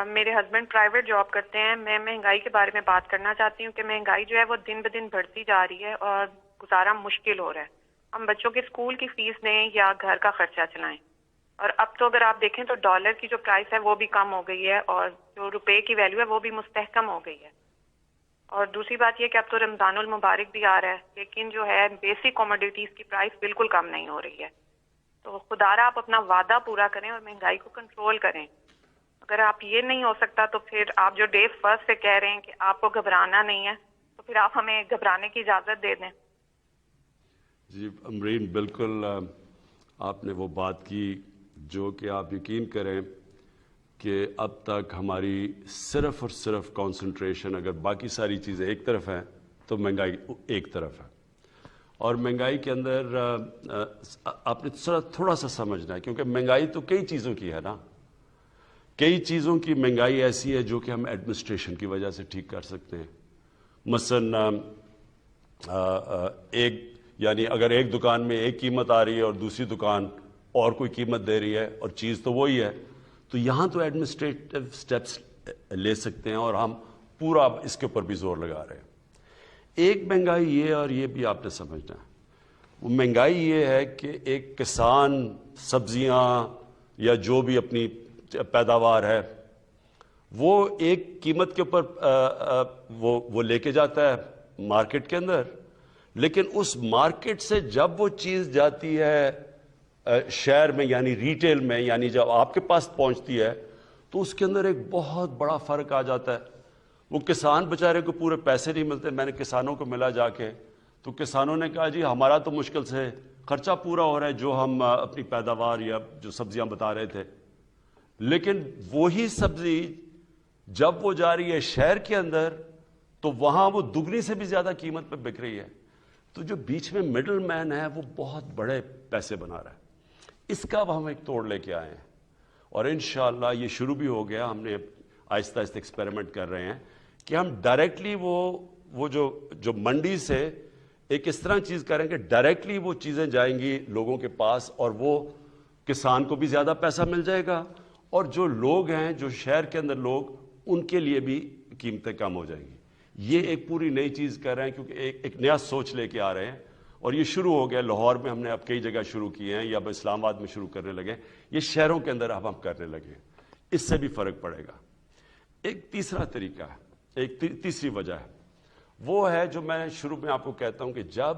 میرے husband private job کرتے ہیں. میں مہنگائی کے بارے میں بات کرنا چاہتی ہوں کہ مہنگائی جو ہے وہ دن بدن بڑھتی جا رہی ہے اور گزارا مشکل ہو رہا ہے. ہم بچوں کے اسکول کی فیس دیں یا گھر کا خرچہ چلائیں. اور اب تو اگر آپ دیکھیں تو ڈالر کی جو پرائس ہے وہ بھی کم ہو گئی ہے اور جو روپے کی ویلیو ہے وہ بھی مستحکم ہو گئی ہے. اور دوسری بات یہ کہ اب تو رمضان المبارک بھی آ رہا ہے, لیکن جو ہے بیسک کوموڈیٹیز کی پرائس بالکل کم نہیں ہو رہی ہے. تو خدا را آپ اپنا وعدہ پورا کریں اور مہنگائی کو کنٹرول کریں. اگر آپ یہ نہیں ہو سکتا تو پھر آپ جو ڈے فرسٹ سے کہہ رہے ہیں کہ آپ کو گھبرانا نہیں ہے, تو پھر آپ ہمیں گھبرانے کی اجازت دے دیں. جی امرین, بالکل آپ نے وہ بات کی جو کہ آپ یقین کریں کہ اب تک ہماری صرف اور صرف کانسنٹریشن اگر باقی ساری چیزیں ایک طرف ہیں تو مہنگائی ایک طرف ہے. اور مہنگائی کے اندر آپ نے تھوڑا سا سمجھنا ہے, کیونکہ مہنگائی تو کئی چیزوں کی ہے نا. کئی چیزوں کی مہنگائی ایسی ہے جو کہ ہم ایڈمنسٹریشن کی وجہ سے ٹھیک کر سکتے ہیں. مثلا یعنی اگر ایک دکان میں ایک قیمت آ رہی ہے اور دوسری دکان اور کوئی قیمت دے رہی ہے اور چیز تو وہی ہے, تو یہاں تو ایڈمنسٹریٹو سٹیپس لے سکتے ہیں اور ہم پورا اس کے اوپر بھی زور لگا رہے ہیں. ایک مہنگائی یہ, اور یہ بھی آپ نے سمجھنا ہے, وہ مہنگائی یہ ہے کہ ایک کسان سبزیاں یا جو بھی اپنی پیداوار ہے وہ ایک قیمت کے اوپر وہ لے کے جاتا ہے مارکیٹ کے اندر, لیکن اس مارکیٹ سے جب وہ چیز جاتی ہے شہر میں یعنی ریٹیل میں, یعنی جب آپ کے پاس پہنچتی ہے تو اس کے اندر ایک بہت بڑا فرق آ جاتا ہے. وہ کسان بیچارے کو پورے پیسے نہیں ملتے. میں نے کسانوں کو ملا جا کے, تو کسانوں نے کہا جی ہمارا تو مشکل سے خرچہ پورا ہو رہا ہے جو ہم اپنی پیداوار یا جو سبزیاں بتا رہے تھے, لیکن وہی سبزی جب وہ جا رہی ہے شہر کے اندر تو وہاں وہ دگنی سے بھی زیادہ قیمت پہ بک رہی ہے. تو جو بیچ میں مڈل مین ہے وہ بہت بڑے پیسے بنا رہا ہے. اس کا ہم ایک توڑ لے کے آئے ہیں اور انشاءاللہ یہ شروع بھی ہو گیا. ہم نے آہستہ آہستہ ایکسپیریمنٹ کر رہے ہیں کہ ہم ڈائریکٹلی وہ جو منڈی سے ایک اس طرح چیز کریں کہ ڈائریکٹلی وہ چیزیں جائیں گی لوگوں کے پاس اور وہ کسان کو بھی زیادہ پیسہ مل جائے گا اور جو لوگ ہیں جو شہر کے اندر لوگ ان کے لیے بھی قیمتیں کم ہو جائیں گی. یہ ایک پوری نئی چیز کر رہے ہیں کیونکہ ایک نیا سوچ لے کے آ رہے ہیں اور یہ شروع ہو گیا. لاہور میں ہم نے اب کئی جگہ شروع کیے ہیں یا اب اسلام آباد میں شروع کرنے لگے. یہ شہروں کے اندر اب ہم کرنے لگے, اس سے بھی فرق پڑے گا. ایک تیسرا طریقہ ہے, ایک تیسری وجہ ہے, وہ ہے جو میں شروع میں آپ کو کہتا ہوں کہ جب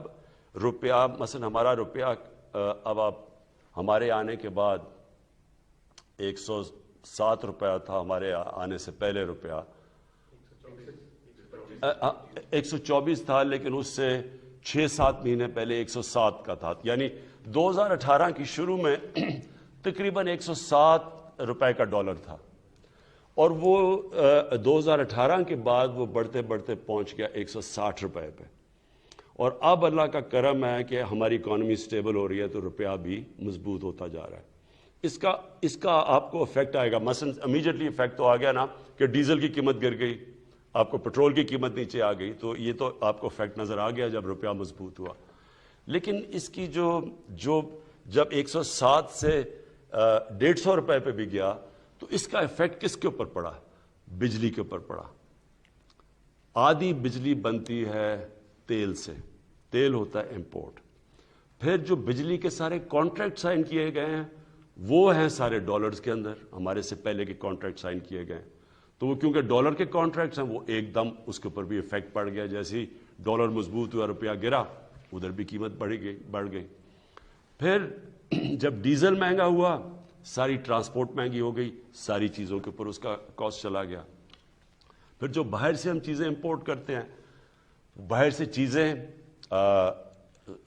روپیہ مثلا ہمارا روپیہ اب آپ ہمارے آنے کے بعد 107 روپیہ تھا, ہمارے آنے سے پہلے روپیہ 124 تھا, لیکن اس سے 6-7 مہینے پہلے 107 کا تھا. یعنی 2018 کی شروع میں تقریباً 107 روپے کا ڈالر تھا اور وہ 2018 کے بعد وہ بڑھتے بڑھتے پہنچ گیا 160 روپے پہ. اور اب اللہ کا کرم ہے کہ ہماری اکانومی سٹیبل ہو رہی ہے تو روپیہ بھی مضبوط ہوتا جا رہا ہے. اس کا آپ کو افیکٹ آئے گا. مثلا امیجیٹلی افیکٹ تو آ گیا نا کہ ڈیزل کی قیمت گر گئی, آپ کو پٹرول کی قیمت نیچے آ گئی, تو یہ تو آپ کو افیکٹ نظر آ گیا جب روپیہ مضبوط ہوا. لیکن اس کی جو جب 107 سے 150 روپے پہ بھی گیا تو اس کا افیکٹ کس کے اوپر پڑا؟ بجلی کے اوپر پڑا. آدھی بجلی بنتی ہے تیل سے, تیل ہوتا ہے امپورٹ. پھر جو بجلی کے سارے کانٹریکٹ سائن کیے گئے ہیں وہ ہیں سارے ڈالرز کے اندر, ہمارے سے پہلے کے کانٹریکٹ سائن کیے گئے ہیں. تو وہ کیونکہ ڈالر کے کانٹریکٹس ہیں وہ ایک دم اس کے اوپر بھی افیکٹ پڑ گیا. جیسے ہی ڈالر مضبوط ہوا روپیہ گرا, ادھر بھی قیمت بڑھ گئی. پھر جب ڈیزل مہنگا ہوا ساری ٹرانسپورٹ مہنگی ہو گئی, ساری چیزوں کے اوپر اس کا کاسٹ چلا گیا. پھر جو باہر سے ہم چیزیں امپورٹ کرتے ہیں, باہر سے چیزیں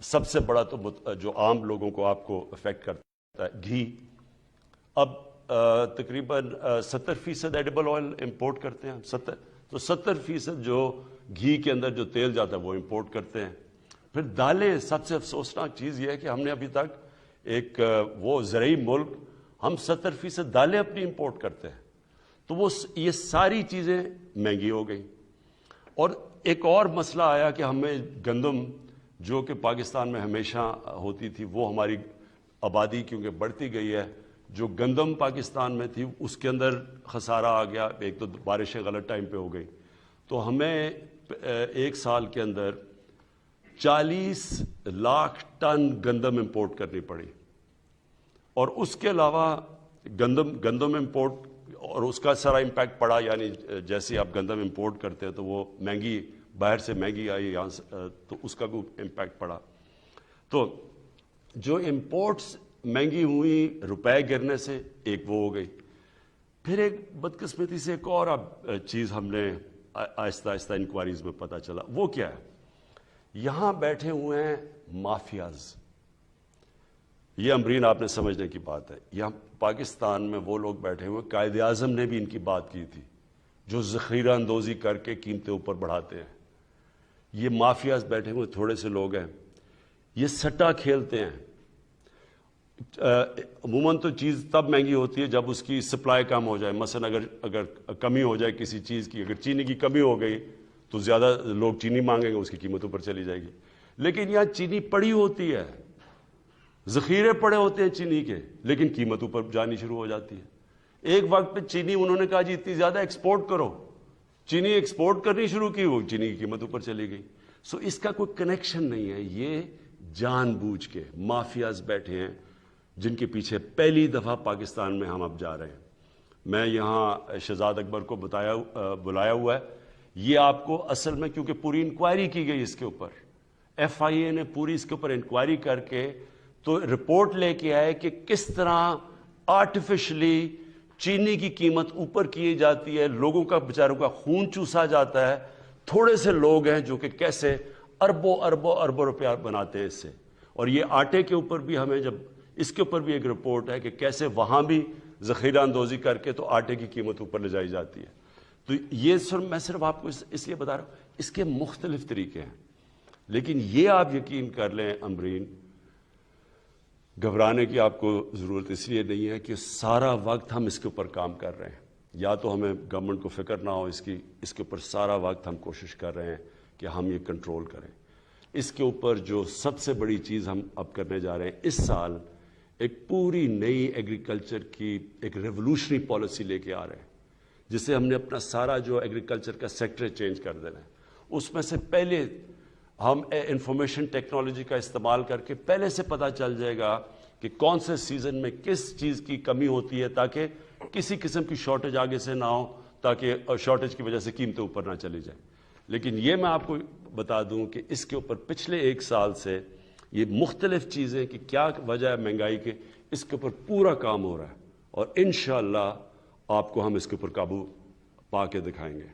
سب سے بڑا تو جو عام لوگوں کو آپ کو افیکٹ کرتا ہے گھی. اب تقریباً 70% ایڈیبل آئل امپورٹ کرتے ہیں 70% جو گھی کے اندر جو تیل جاتا ہے وہ امپورٹ کرتے ہیں. پھر دالیں, سب سے افسوسناک چیز یہ ہے کہ ہم نے ابھی تک ایک وہ زرعی ملک, ہم 70% دالیں اپنی امپورٹ کرتے ہیں. تو یہ ساری چیزیں مہنگی ہو گئی. اور ایک اور مسئلہ آیا کہ ہمیں گندم جو کہ پاکستان میں ہمیشہ ہوتی تھی, وہ ہماری آبادی کیونکہ بڑھتی گئی ہے جو گندم پاکستان میں تھی اس کے اندر خسارہ آ گیا. ایک تو بارشیں غلط ٹائم پہ ہو گئی, تو ہمیں 1 سال کے اندر 40 لاکھ ٹن گندم امپورٹ کرنی پڑی. اور اس کے علاوہ گندم امپورٹ اور اس کا سارا امپیکٹ پڑا, یعنی جیسے آپ گندم امپورٹ کرتے ہیں تو وہ مہنگی, باہر سے مہنگی آئی یہاں سے, تو اس کا کوئی امپیکٹ پڑا. تو جو امپورٹس مہنگی ہوئی روپے گرنے سے, ایک وہ ہو گئی. پھر ایک بدقسمتی سے ایک اور چیز ہم نے آہستہ آہستہ انکوائریز میں پتہ چلا. وہ کیا ہے؟ یہاں بیٹھے ہوئے ہیں مافیاز. یہ امرین آپ نے سمجھنے کی بات ہے. یہاں پاکستان میں وہ لوگ بیٹھے ہوئے, قائد اعظم نے بھی ان کی بات کی تھی, جو ذخیرہ اندوزی کر کے قیمتیں اوپر بڑھاتے ہیں. یہ مافیاز بیٹھے ہوئے تھوڑے سے لوگ ہیں. یہ سٹا کھیلتے ہیں. عموماً تو چیز تب مہنگی ہوتی ہے جب اس کی سپلائی کم ہو جائے. مثلا اگر کمی ہو جائے کسی چیز کی, اگر چینی کی کمی ہو گئی تو زیادہ لوگ چینی مانگیں گے, اس کی قیمت اوپر چلی جائے گی. لیکن یہاں چینی پڑی ہوتی ہے, ذخیرے پڑے ہوتے ہیں چینی کے, لیکن قیمت اوپر جانی شروع ہو جاتی ہے. ایک وقت پہ چینی انہوں نے کہا جی اتنی زیادہ ایکسپورٹ کرو, چینی ایکسپورٹ کرنی شروع کی, وہ چینی کی قیمت اوپر چلی گئی. سو اس کا کوئی کنیکشن نہیں ہے. یہ جان بوجھ کے مافیاز بیٹھے ہیں جن کے پیچھے پہلی دفعہ پاکستان میں ہم اب جا رہے ہیں. میں یہاں شہزاد اکبر کو بلایا ہوا ہے. یہ آپ کو اصل میں, کیونکہ پوری انکوائری کی گئی اس کے اوپر, ایف آئی اے نے پوری اس کے اوپر انکوائری کر کے تو رپورٹ لے کے آئے کہ کس طرح آرٹیفیشلی چینی کی قیمت اوپر کی جاتی ہے, لوگوں کا بیچاروں کا خون چوسا جاتا ہے. تھوڑے سے لوگ ہیں جو کہ کیسے اربوں روپیہ بناتے ہیں اس سے. اور یہ آٹے کے اوپر بھی ہمیں جب اس کے اوپر بھی ایک رپورٹ ہے کہ کیسے وہاں بھی ذخیرہ اندوزی کر کے تو آٹے کی قیمت اوپر لے جائی جاتی ہے. تو یہ میں صرف آپ کو اس لیے بتا رہا ہوں, اس کے مختلف طریقے ہیں. لیکن یہ آپ یقین کر لیں امرین, گھبرانے کی آپ کو ضرورت اس لیے نہیں ہے کہ سارا وقت ہم اس کے اوپر کام کر رہے ہیں. یا تو ہمیں گورنمنٹ کو فکر نہ ہو اس کی, اس کے اوپر سارا وقت ہم کوشش کر رہے ہیں کہ ہم یہ کنٹرول کریں. اس کے اوپر جو سب سے بڑی چیز ہم اب کرنے جا رہے ہیں, اس سال ایک پوری نئی ایگریکلچر کی ایک ریولوشنری پالیسی لے کے آ رہے ہیں, جس سے ہم نے اپنا سارا جو ایگریکلچر کا سیکٹر چینج کر دینا ہے. اس میں سے پہلے ہم انفارمیشن ٹیکنالوجی کا استعمال کر کے پہلے سے پتہ چل جائے گا کہ کون سے سیزن میں کس چیز کی کمی ہوتی ہے, تاکہ کسی قسم کی شارٹیج آگے سے نہ ہو, تاکہ شارٹیج کی وجہ سے قیمتیں اوپر نہ چلی جائیں. لیکن یہ میں آپ کو بتا دوں کہ اس کے اوپر پچھلے 1 سال سے یہ مختلف چیزیں کہ کیا وجہ ہے مہنگائی کے, اس کے اوپر پورا کام ہو رہا ہے. اور انشاءاللہ آپ کو ہم اس کے اوپر قابو پا کے دکھائیں گے.